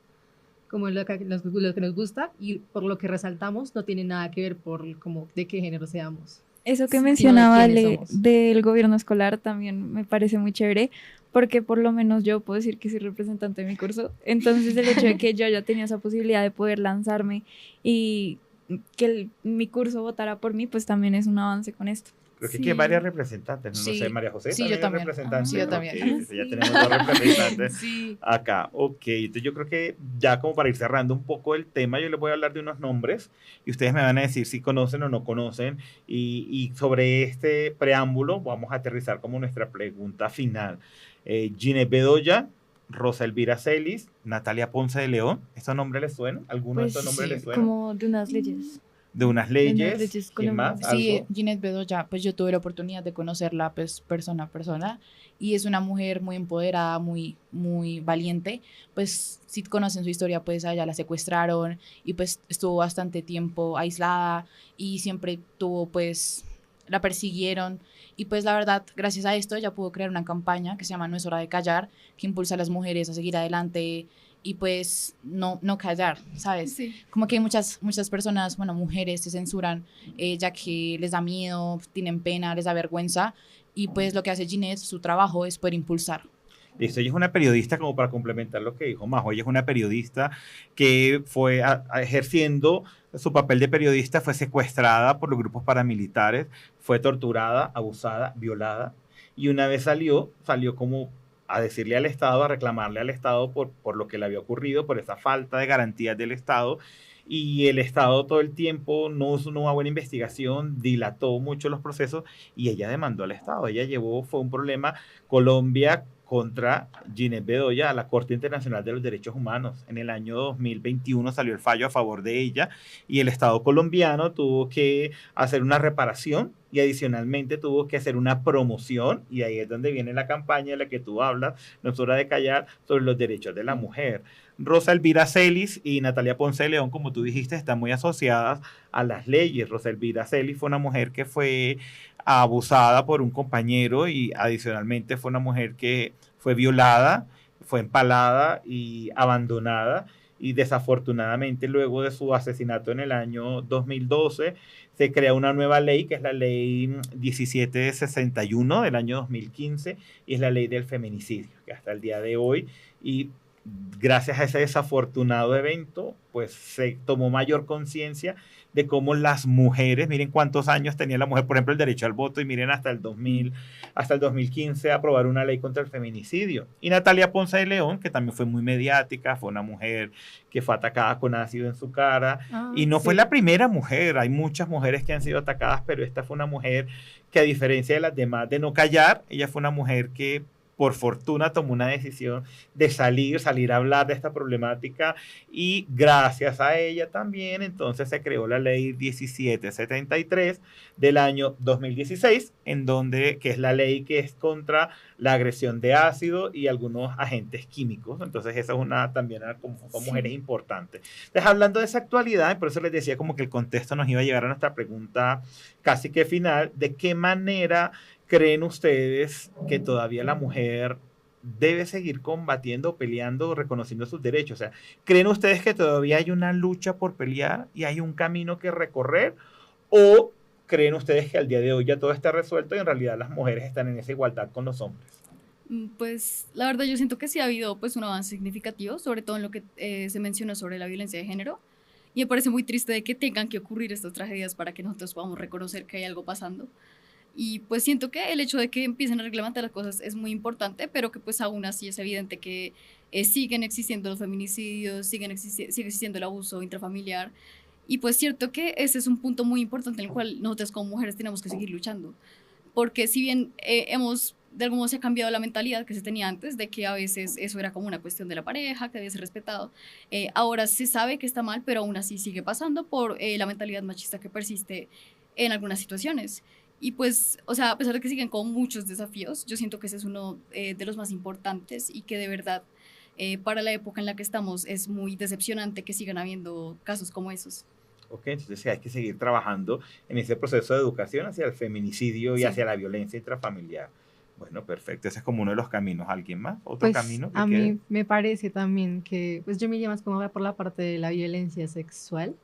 como lo que nos gusta, y por lo que resaltamos no tiene nada que ver por como de qué género seamos. Eso que Sino de mencionaba quiénes Ale, somos. del gobierno escolar también me parece muy chévere, porque por lo menos yo puedo decir que soy representante de mi curso. Entonces el hecho de que yo ya tenía esa posibilidad de poder lanzarme y que mi curso votara por mí, pues también es un avance con esto. Creo que Sí. aquí hay varias representantes, no, Sí. sé, María José Sí, también yo es también. representante. Sí, yo también. Ok, ya tenemos dos representantes Sí. acá. Ok, entonces yo creo que ya como para ir cerrando un poco el tema, yo les voy a hablar de unos nombres y ustedes me van a decir si conocen o no conocen, y sobre este preámbulo vamos a aterrizar como nuestra pregunta final. Ginette Bedoya, Rosa Elvira Celis, Natalia Ponce de León. ¿Estos nombres les suenan? ¿Alguno de Pues estos nombres sí, les suena? como de unas leyes. De unas leyes. ¿Quién más? colombianas. Sí, ¿Algo? Ginette Bedoya, pues yo tuve la oportunidad de conocerla pues persona a persona, y es una mujer muy empoderada, muy valiente. Pues si conocen su historia, pues a ella la secuestraron y pues estuvo bastante tiempo aislada, y siempre tuvo pues, la persiguieron, y pues la verdad, gracias a esto ella pudo crear una campaña que se llama No es hora de callar, que impulsa a las mujeres a seguir adelante y pues no callar, ¿sabes? Sí. Como que muchas personas, bueno, mujeres se censuran, ya que les da miedo, tienen pena, les da vergüenza, y pues lo que hace Ginette, su trabajo es poder impulsar. Listo, ella es una periodista, como para complementar lo que dijo Majo, ella es una periodista que fue ejerciendo su papel de periodista, fue secuestrada por los grupos paramilitares, fue torturada, abusada, violada, y una vez salió como a decirle al Estado, a reclamarle al Estado por lo que le había ocurrido, por esa falta de garantías del Estado, y el Estado todo el tiempo no hizo una buena investigación, dilató mucho los procesos, y ella demandó al Estado. Fue un problema. Colombia contra Ginette Bedoya a la Corte Internacional de los Derechos Humanos. En el año 2021 salió el fallo a favor de ella y el Estado colombiano tuvo que hacer una reparación y adicionalmente tuvo que hacer una promoción, y ahí es donde viene la campaña de la que tú hablas, no es hora de callar, sobre los derechos de la mujer. Rosa Elvira Celis y Natalia Ponce de León, como tú dijiste, están muy asociadas a las leyes. Rosa Elvira Celis fue una mujer que fue abusada por un compañero y adicionalmente fue una mujer que fue violada, fue empalada y abandonada, y desafortunadamente luego de su asesinato en el año 2012 se crea una nueva ley que es la ley 1761 del año 2015 y es la ley del feminicidio que hasta el día de hoy, y gracias a ese desafortunado evento, pues se tomó mayor conciencia de cómo las mujeres, miren cuántos años tenía la mujer, por ejemplo, el derecho al voto, y miren hasta el 2015 aprobar una ley contra el feminicidio. Y Natalia Ponce de León, que también fue muy mediática, fue una mujer que fue atacada con ácido en su cara, y no fue la primera mujer, hay muchas mujeres que han sido atacadas, pero esta fue una mujer que, a diferencia de las demás, de no callar, ella fue una mujer que por fortuna tomó una decisión de salir a hablar de esta problemática, y gracias a ella también entonces se creó la ley 1773 del año 2016, que es la ley que es contra la agresión de ácido y algunos agentes químicos. Entonces esa es también como mujeres importantes. Entonces, hablando de esa actualidad, por eso les decía como que el contexto nos iba a llevar a nuestra pregunta casi que final, ¿de qué manera creen ustedes que todavía la mujer debe seguir combatiendo, peleando, reconociendo sus derechos? O sea, ¿creen ustedes que todavía hay una lucha por pelear y hay un camino que recorrer? ¿O creen ustedes que al día de hoy ya todo está resuelto y en realidad las mujeres están en esa igualdad con los hombres? Pues la verdad yo siento que sí ha habido pues un avance significativo, sobre todo en lo que se mencionó sobre la violencia de género, y me parece muy triste de que tengan que ocurrir estas tragedias para que nosotros podamos reconocer que hay algo pasando. Y pues siento que el hecho de que empiecen a reglamentar las cosas es muy importante, pero que pues aún así es evidente que siguen existiendo los feminicidios, sigue existiendo el abuso intrafamiliar, y pues cierto que ese es un punto muy importante en el cual nosotras como mujeres tenemos que seguir luchando, porque si bien de algún modo se ha cambiado la mentalidad que se tenía antes, de que a veces eso era como una cuestión de la pareja, que debía ser respetado, ahora se sabe que está mal, pero aún así sigue pasando por la mentalidad machista que persiste en algunas situaciones. Y pues, o sea, a pesar de que siguen con muchos desafíos, yo siento que ese es uno de los más importantes, y que de verdad para la época en la que estamos es muy decepcionante que sigan habiendo casos como esos. Ok, entonces sí, hay que seguir trabajando en ese proceso de educación hacia el feminicidio y hacia la violencia intrafamiliar. Bueno, perfecto, ese es como uno de los caminos. ¿Alguien más? ¿Otro Pues camino? a mí me parece también que, pues yo me iría más como por la parte de la violencia sexual.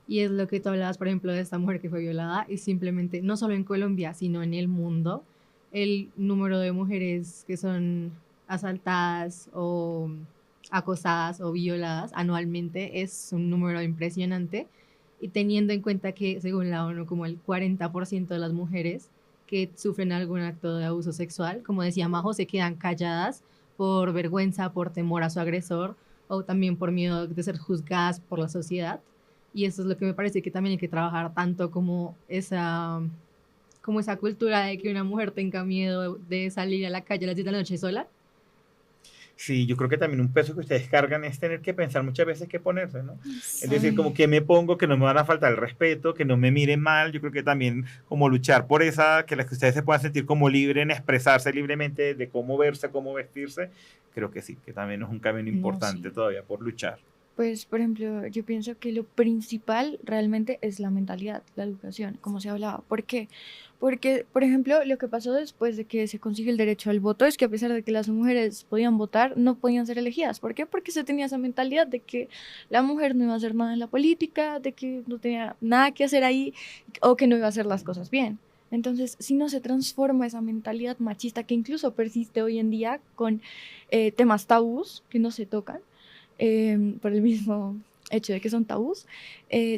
Y es lo que tú hablabas, por ejemplo, de esta mujer que fue violada, y simplemente, no solo en Colombia, sino en el mundo, el número de mujeres que son asaltadas o acosadas o violadas anualmente es un número impresionante, y teniendo en cuenta que, según la ONU, como el 40% de las mujeres que sufren algún acto de abuso sexual, como decía Majo, se quedan calladas por vergüenza, por temor a su agresor, o también por miedo de ser juzgadas por la sociedad. Y eso es lo que me parece que también hay que trabajar, tanto como esa cultura de que una mujer tenga miedo de salir a la calle a las 10 de la noche sola. Sí, yo creo que también un peso que ustedes cargan es tener que pensar muchas veces qué ponerse, ¿no? Sí. Es decir, como que me pongo, que no me van a faltar el respeto, que no me miren mal. Yo creo que también como luchar por que ustedes se puedan sentir como libres en expresarse libremente de cómo verse, cómo vestirse. Creo que sí, que también es un camino importante todavía por luchar. Pues, por ejemplo, yo pienso que lo principal realmente es la mentalidad, la educación, como se hablaba. ¿Por qué? Porque, por ejemplo, lo que pasó después de que se consiguió el derecho al voto es que, a pesar de que las mujeres podían votar, no podían ser elegidas. ¿Por qué? Porque se tenía esa mentalidad de que la mujer no iba a hacer nada en la política, de que no tenía nada que hacer ahí, o que no iba a hacer las cosas bien. Entonces, si no se transforma esa mentalidad machista que incluso persiste hoy en día con temas tabús que no se tocan, por el mismo hecho de que son tabús.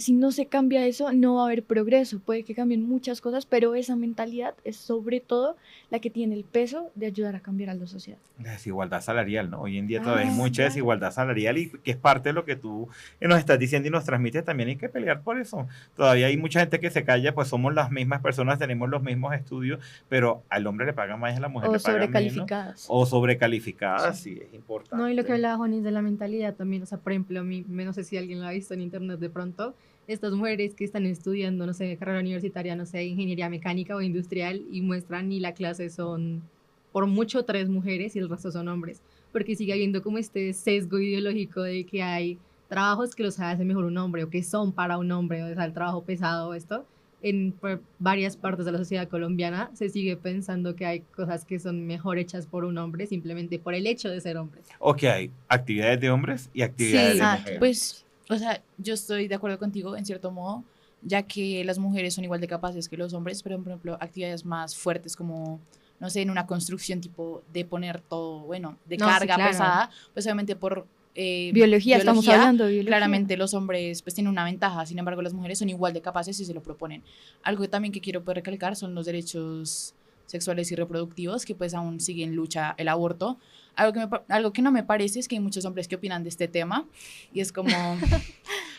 Si no se cambia eso, no va a haber progreso. Puede que cambien muchas cosas, pero esa mentalidad es sobre todo la que tiene el peso de ayudar a cambiar a la sociedad. La desigualdad salarial, ¿no? Hoy en día todavía hay Ah, mucha claro. desigualdad salarial y que es parte de lo que tú nos estás diciendo y nos transmites, también hay que pelear por eso. Todavía hay mucha gente que se calla, pues somos las mismas personas, tenemos los mismos estudios, pero al hombre le pagan más y a la mujer O le pagan menos. sobrecalificadas. O sobrecalificadas, sí, es importante. No, y lo que hablaba Juanis de la mentalidad también, o sea, por ejemplo, a mí, no sé si alguien lo ha visto en internet de pronto, estas mujeres que están estudiando, no sé, carrera universitaria, no sé, ingeniería mecánica o industrial y muestran y la clase son por mucho 3 mujeres y el resto son hombres, porque sigue habiendo como este sesgo ideológico de que hay trabajos que los hace mejor un hombre o que son para un hombre, o sea, el trabajo pesado, esto. En varias partes de la sociedad colombiana se sigue pensando que hay cosas que son mejor hechas por un hombre simplemente por el hecho de ser hombres. O que hay actividades de hombres y actividades Sí, de Ah, mujeres. pues, o sea, yo estoy de acuerdo contigo en cierto modo, ya que las mujeres son igual de capaces que los hombres, pero por ejemplo, actividades más fuertes como, no sé, en una construcción tipo de poner todo, bueno, de No, sí, carga claro. pesada, pues obviamente por Biología, estamos hablando de biología. claramente los hombres pues tienen una ventaja, sin embargo las mujeres son igual de capaces si se lo proponen. Algo también que quiero pues, recalcar son los derechos sexuales y reproductivos, que pues aún sigue en lucha el aborto. Algo que no me parece es que hay muchos hombres que opinan de este tema y es como, o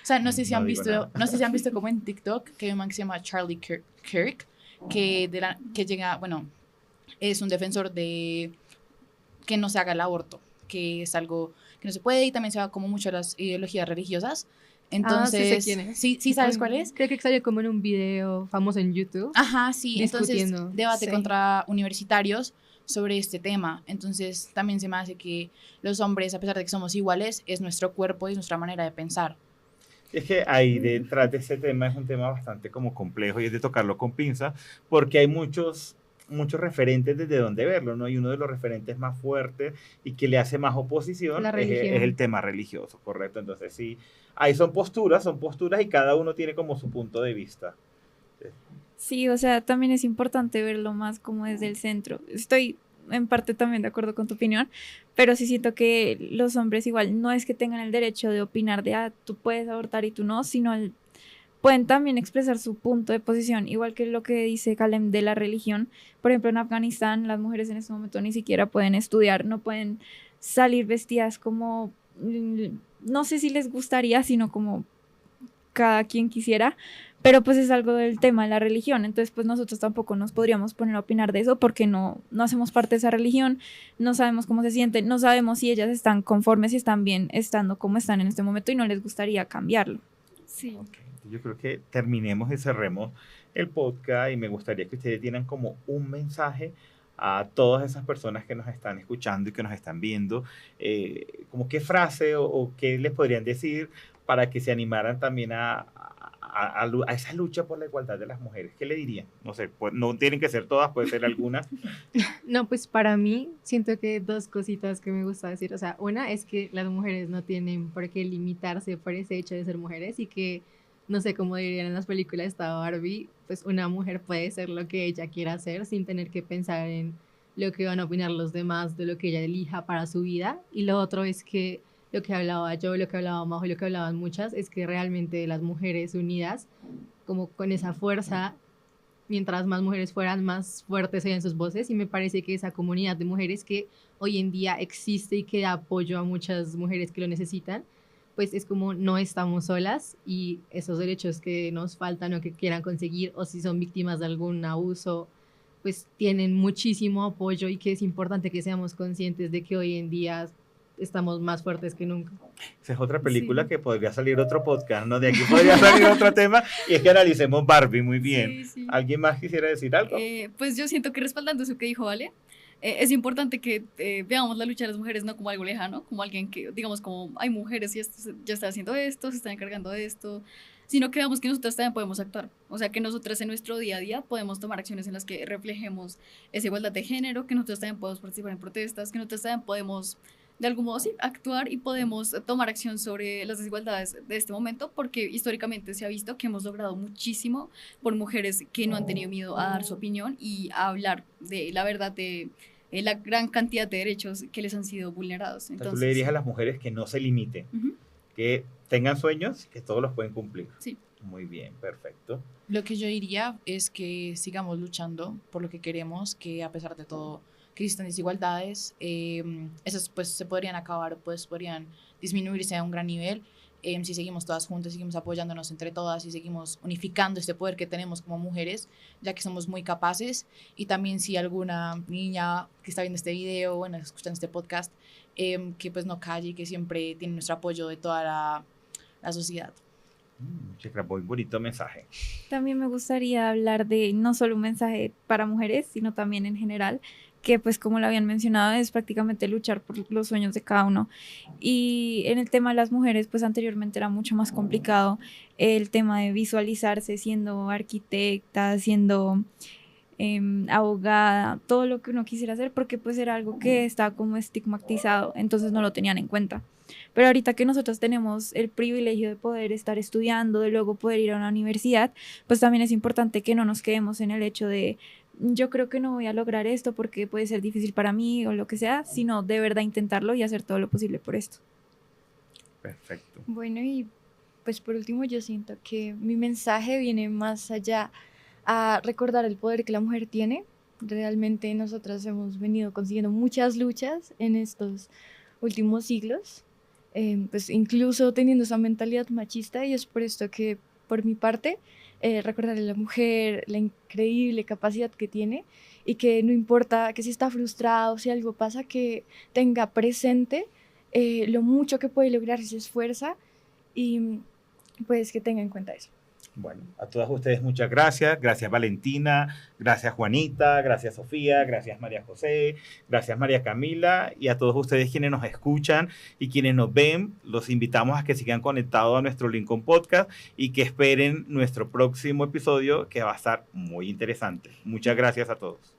sea, no sé si No han digo visto, nada. no sé si han visto como en TikTok que hay un man que se llama Charlie Kirk, que llega, bueno, es un defensor de que no se haga el aborto, que es algo que no se puede y también se va como mucho a las ideologías religiosas. Entonces, sí sé quién es. sí sabes cuál es. Creo que salió como en un video famoso en YouTube. Ajá, sí, Discutiendo. entonces debate Sí. contra universitarios sobre este tema. Entonces también se me hace que los hombres, a pesar de que somos iguales, es nuestro cuerpo y es nuestra manera de pensar. Es que ahí detrás de ese tema es un tema bastante como complejo y es de tocarlo con pinza porque hay muchos referentes desde donde verlo, ¿no? Y uno de los referentes más fuertes y que le hace más oposición La es religión. el tema religioso, ¿correcto? Entonces sí, ahí son posturas y cada uno tiene como su punto de vista. Sí, o sea, también es importante verlo más como desde el centro. Estoy en parte también de acuerdo con tu opinión, pero sí siento que los hombres igual no es que tengan el derecho de opinar de, tú puedes abortar y tú no, sino pueden también expresar su punto de posición, igual que lo que dice Kalem de la religión. Por ejemplo, en Afganistán las mujeres en este momento ni siquiera pueden estudiar, no pueden salir vestidas como, no sé si les gustaría, sino como cada quien quisiera, pero pues es algo del tema de la religión, entonces pues nosotros tampoco nos podríamos poner a opinar de eso porque no hacemos parte de esa religión, no sabemos cómo se sienten, no sabemos si ellas están conformes y están bien estando como están en este momento y no les gustaría cambiarlo. Sí. Ok, yo creo que terminemos y cerremos el podcast y me gustaría que ustedes dieran como un mensaje a todas esas personas que nos están escuchando y que nos están viendo, como qué frase o qué les podrían decir para que se animaran también a esa lucha por la igualdad de las mujeres. ¿Qué le dirían? No sé, pues, no tienen que ser todas, puede ser algunas. No, pues para mí siento que 2 cositas que me gusta decir, o sea, una es que las mujeres no tienen por qué limitarse por ese hecho de ser mujeres y que, no sé, como dirían en las películas de esta Barbie, pues una mujer puede ser lo que ella quiera hacer sin tener que pensar en lo que van a opinar los demás de lo que ella elija para su vida. Y lo otro es que lo que hablaba yo, lo que hablaba Majo y lo que hablaban muchas, es que realmente las mujeres unidas, como con esa fuerza, mientras más mujeres fueran, más fuertes serían sus voces, y me parece que esa comunidad de mujeres que hoy en día existe y que da apoyo a muchas mujeres que lo necesitan, pues es como no estamos solas y esos derechos que nos faltan o que quieran conseguir o si son víctimas de algún abuso, pues tienen muchísimo apoyo y que es importante que seamos conscientes de que hoy en día estamos más fuertes que nunca. Esa es otra película Sí. que podría salir otro podcast, ¿no? De aquí podría salir otro tema y es que analicemos Barbie muy bien. Sí, sí. ¿Alguien más quisiera decir algo? Pues yo siento que respaldando eso que dijo Vale, es importante que veamos la lucha de las mujeres no como algo lejano, como alguien que, digamos, como hay mujeres y ya están haciendo esto, se están encargando de esto, sino que veamos que nosotras también podemos actuar. O sea, que nosotras en nuestro día a día podemos tomar acciones en las que reflejemos esa igualdad de género, que nosotras también podemos participar en protestas, que nosotras también podemos, de algún modo, sí, actuar y podemos tomar acción sobre las desigualdades de este momento, porque históricamente se ha visto que hemos logrado muchísimo por mujeres que no han tenido miedo a dar su opinión y a hablar de la verdad de la gran cantidad de derechos que les han sido vulnerados. O sea, tú Entonces, le dirías a las mujeres que no se limiten, ujú. que tengan sueños, que todos los pueden cumplir. Sí. Muy bien, perfecto. Lo que yo diría es que sigamos luchando por lo que queremos, que a pesar de todo que existen desigualdades, esas pues se podrían acabar, pues podrían disminuirse a un gran nivel si seguimos todas juntas, seguimos apoyándonos entre todas y seguimos unificando este poder que tenemos como mujeres, ya que somos muy capaces. Y también si alguna niña que está viendo este video, bueno, escuchando este podcast, que pues no calle y que siempre tiene nuestro apoyo de toda la sociedad. Chica, muy bonito mensaje. También me gustaría hablar de no solo un mensaje para mujeres, sino también en general, que pues como lo habían mencionado es prácticamente luchar por los sueños de cada uno. Y en el tema de las mujeres, pues anteriormente era mucho más complicado el tema de visualizarse siendo arquitecta, siendo abogada, todo lo que uno quisiera hacer, porque pues era algo que estaba como estigmatizado, entonces no lo tenían en cuenta. Pero ahorita que nosotros tenemos el privilegio de poder estar estudiando, de luego poder ir a una universidad, pues también es importante que no nos quedemos en el hecho de yo creo que no voy a lograr esto porque puede ser difícil para mí o lo que sea, sino de verdad intentarlo y hacer todo lo posible por esto. Perfecto. Bueno, y pues por último yo siento que mi mensaje viene más allá a recordar el poder que la mujer tiene. Realmente nosotras hemos venido consiguiendo muchas luchas en estos últimos siglos, pues incluso teniendo esa mentalidad machista, y es por esto que por mi parte recordarle a la mujer la increíble capacidad que tiene y que no importa que si está frustrado, si algo pasa, que tenga presente lo mucho que puede lograr si se esfuerza y pues que tenga en cuenta eso. Bueno, a todas ustedes muchas gracias. Gracias Valentina, gracias Juanita, gracias Sofía, gracias María José, gracias María Camila, y a todos ustedes quienes nos escuchan y quienes nos ven, los invitamos a que sigan conectados a nuestro Lincoln Podcast y que esperen nuestro próximo episodio, que va a estar muy interesante. Muchas gracias a todos.